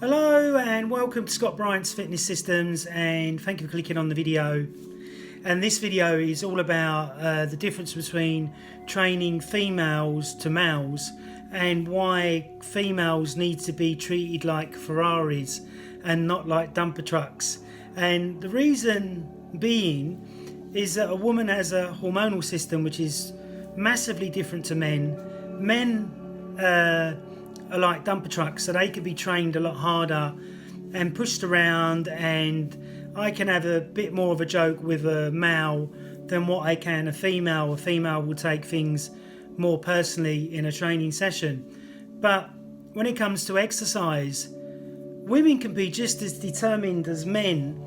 Hello and welcome to Scott Bryant's Fitness Systems, and thank you for clicking on the video. And this video is all about the difference between training females to males and why females need to be treated like Ferraris and not like dumper trucks. And the reason being is that a woman has a hormonal system which is massively different to men. Men are like dumper trucks, so they can be trained a lot harder and pushed around, and I can have a bit more of a joke with a male than what I can a female. A female will take things more personally in a training session. But when it comes to exercise, women can be just as determined as men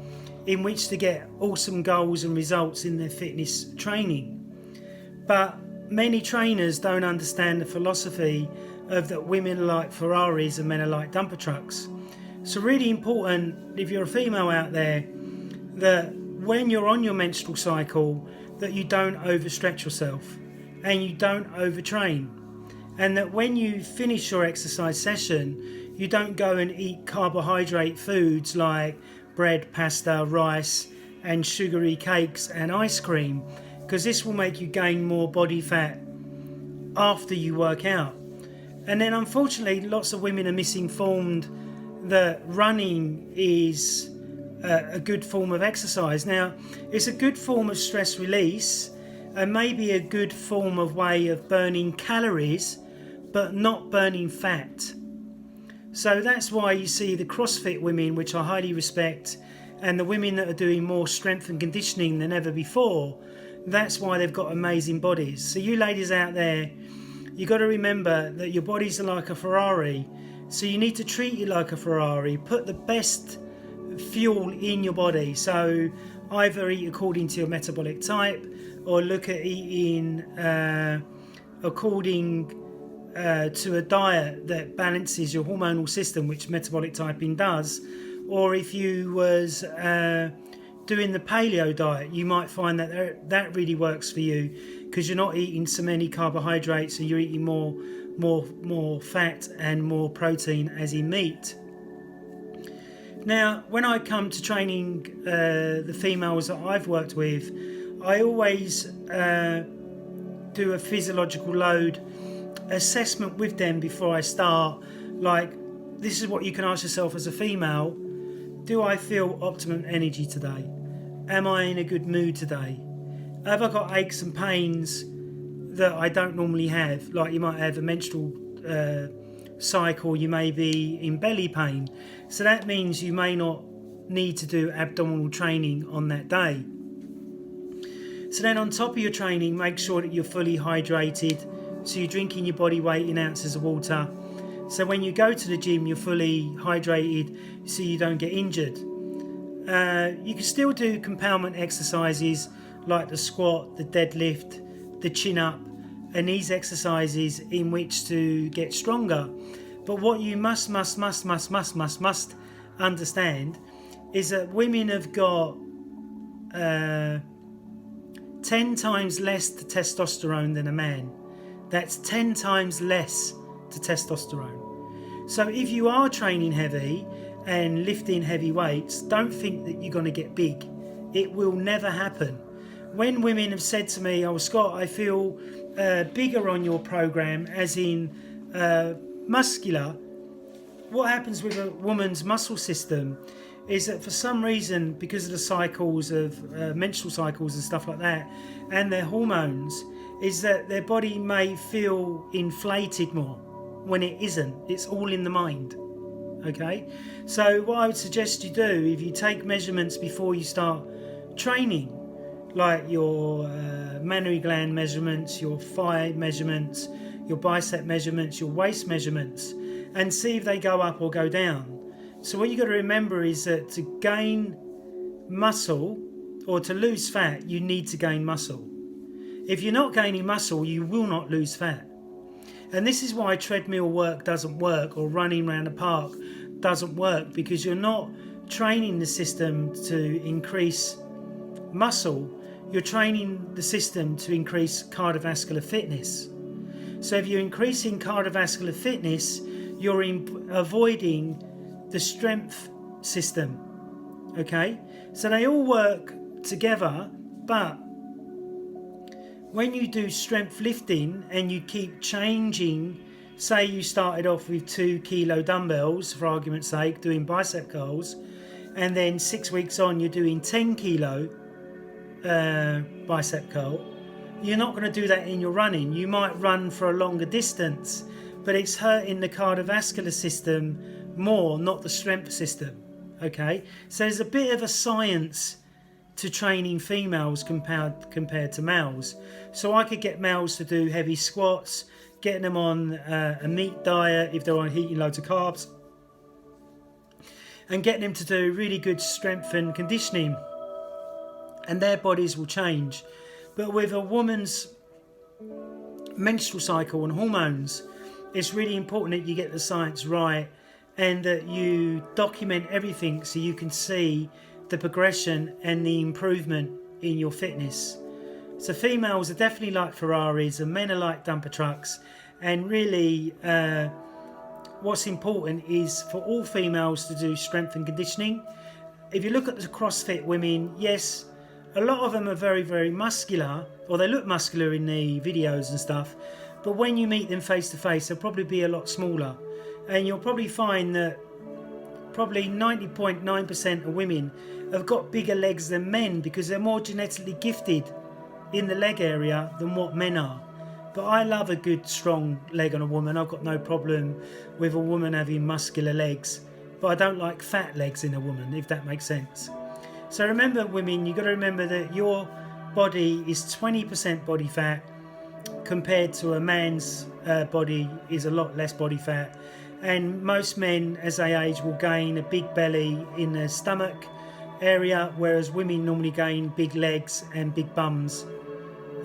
in which to get awesome goals and results in their fitness training. But many trainers don't understand the philosophy of that women are like Ferraris and men are like dumper trucks. So really important, if you're a female out there, that when you're on your menstrual cycle, that you don't overstretch yourself and you don't overtrain, and that when you finish your exercise session, you don't go and eat carbohydrate foods like bread, pasta, rice and sugary cakes and ice cream, because this will make you gain more body fat after you work out. And then unfortunately lots of women are misinformed that running is a good form of exercise. Now, it's a good form of stress release and maybe a good form of way of burning calories, but not burning fat. So that's why you see the CrossFit women, which I highly respect, and the women that are doing more strength and conditioning than ever before, that's why they've got amazing bodies. So you ladies out there, you got to remember that your bodies are like a Ferrari, so you need to treat it like a Ferrari. Put the best fuel in your body, so either eat according to your metabolic type or look at eating according to a diet that balances your hormonal system, which metabolic typing does. Or if you was doing the paleo diet, you might find that that really works for you, because you're not eating so many carbohydrates and you're eating more fat and more protein, as in meat. Now, when I come to training the females that I've worked with, I always do a physiological load assessment with them before I start. Like, this is what you can ask yourself as a female: do I feel optimum energy today? Am I in a good mood today? Have I got aches and pains that I don't normally have? Like, you might have a menstrual cycle, you may be in belly pain. So that means you may not need to do abdominal training on that day. So then on top of your training, make sure that you're fully hydrated. So you're drinking your body weight in ounces of water. So when you go to the gym, you're fully hydrated so you don't get injured. You can still do compoundment exercises like the squat, the deadlift, the chin up, and these exercises in which to get stronger. But what you must understand is that women have got 10 times less testosterone than a man. That's 10 times less to testosterone. So if you are training heavy and lifting heavy weights, don't think that you're going to get big. It will never happen. When women have said to me, "Oh Scott, I feel bigger on your program," as in muscular, what happens with a woman's muscle system is that for some reason, because of the cycles of menstrual cycles and stuff like that, and their hormones, is that their body may feel inflated more when it isn't. It's all in the mind. Okay, so what I would suggest you do, if you take measurements before you start training, like your mammary gland measurements, your thigh measurements, your bicep measurements, your waist measurements, and see if they go up or go down. So what you got to remember is that to gain muscle or to lose fat, you need to gain muscle. If you're not gaining muscle, you will not lose fat. And this is why treadmill work doesn't work, or running around the park doesn't work, because you're not training the system to increase muscle, you're training the system to increase cardiovascular fitness. So if you're increasing cardiovascular fitness, you're avoiding the strength system. Okay, so they all work together, but when you do strength lifting and you keep changing, say you started off with 2 kilo dumbbells, for argument's sake, doing bicep curls, and then 6 weeks on you're doing 10 kilo bicep curl, you're not going to do that in your running. You might run for a longer distance, but it's hurting the cardiovascular system more, not the strength system. Okay, so there's a bit of a science to training females compared to males. So I could get males to do heavy squats, getting them on a meat diet if they're on eating loads of carbs, and getting them to do really good strength and conditioning, and their bodies will change. But with a woman's menstrual cycle and hormones, it's really important that you get the science right and that you document everything so you can see the progression and the improvement in your fitness. So females are definitely like Ferraris and men are like dumper trucks, and really what's important is for all females to do strength and conditioning. If you look at the CrossFit women, yes, a lot of them are very, very muscular, or they look muscular in the videos and stuff, but when you meet them face to face, they'll probably be a lot smaller. And you'll probably find that probably 90.9% of women have got bigger legs than men because they're more genetically gifted in the leg area than what men are. But I love a good strong leg on a woman. I've got no problem with a woman having muscular legs, but I don't like fat legs in a woman, if that makes sense. So remember, women, you've got to remember that your body is 20% body fat compared to a man's body is a lot less body fat. And most men as they age will gain a big belly in the stomach area, whereas women normally gain big legs and big bums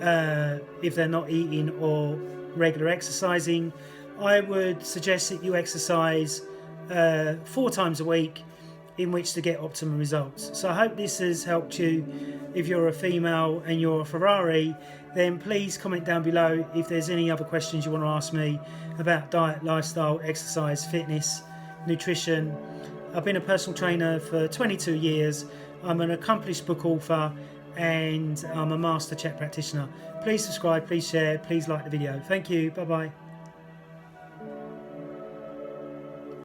if they're not eating or regular exercising. I would suggest that you exercise 4 times a week in which to get optimum results. So I hope this has helped you. If you're a female and you're a Ferrari, then please comment down below if there's any other questions you want to ask me about diet, lifestyle, exercise, fitness, nutrition. I've been a personal trainer for 22 years. I'm an accomplished book author and I'm a master Chek practitioner. Please subscribe, please share, please like the video. Thank you. Bye bye.